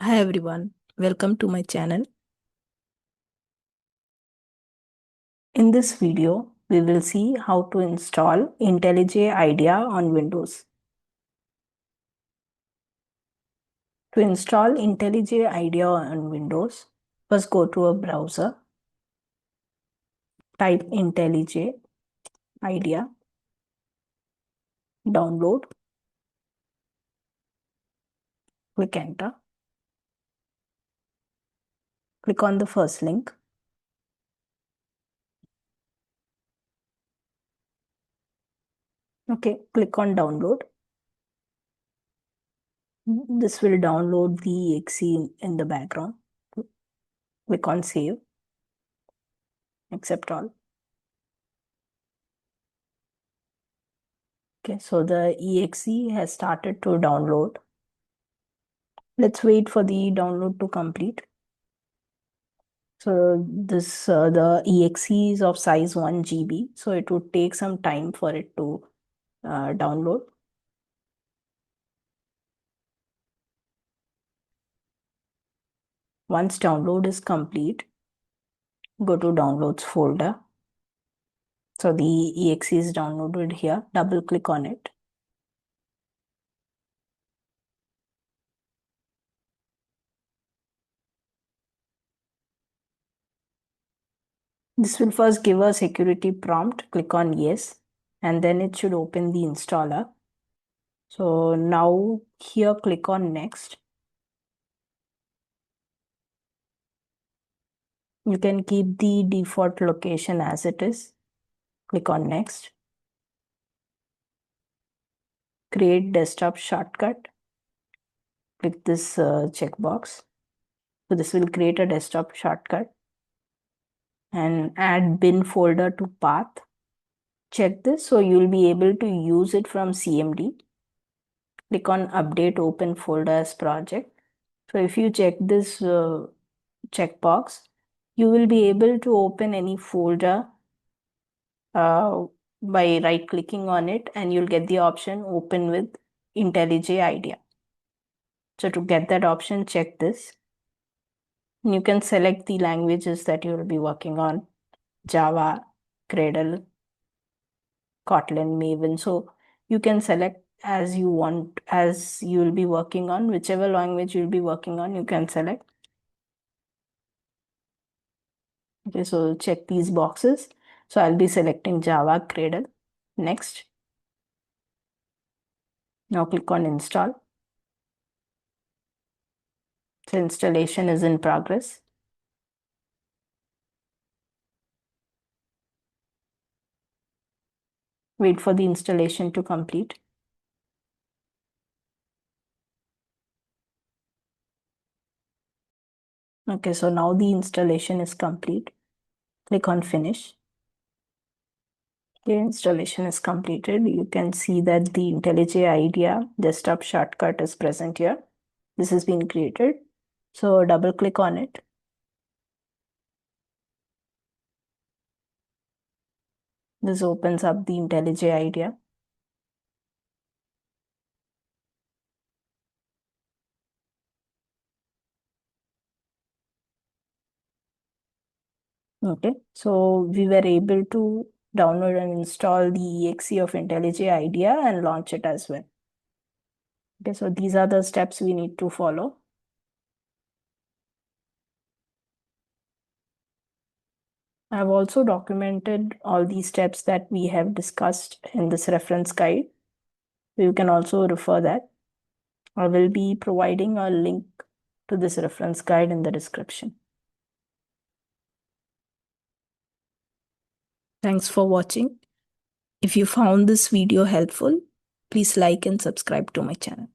Hi everyone, welcome to my channel. In this video, we will see how to install IntelliJ IDEA on Windows. To install IntelliJ IDEA on Windows, first go to a browser, type IntelliJ IDEA, download, click enter, click on the first link. Okay, click on download. This will download the exe in the background. Click on save, accept all. Okay, so the exe has started to download. Let's wait for the download to complete. So this the exe is of size 1 GB, so it would take some time for it to download. Once download is complete, go to downloads folder. So the exe is downloaded here. Double click on it. This will first give a security prompt. Click on yes, and then it should open the installer. So now here click on next. You can keep the default location as it is. Click on next. Create desktop shortcut. Click this checkbox. So this will create a desktop shortcut. And add bin folder to path. Check this so you'll be able to use it from CMD. Click on update open folder as project. So if you check this checkbox, you will be able to open any folder by right clicking on it, and you'll get the option open with IntelliJ IDEA. So to get that option, check this. You can select the languages that you will be working on: Java, Gradle, Kotlin, Maven. So you can select as you want, as you will be working on, whichever language you'll be working on, you can select. Okay, so check these boxes. So I'll be selecting Java, Gradle. Next. Now click on install. So installation is in progress. Wait for the installation to complete. Okay, so now the installation is complete. Click on finish. Okay, installation is completed. You can see that the IntelliJ IDEA desktop shortcut is present here. This has been created. So double click on it. This opens up the IntelliJ IDEA. Okay, so we were able to download and install the exe of IntelliJ IDEA and launch it as well. Okay, so these are the steps we need to follow. I've also documented all these steps that we have discussed in this reference guide. You can also refer that. I will be providing a link to this reference guide in the description. Thanks for watching. If you found this video helpful, please like and subscribe to my channel.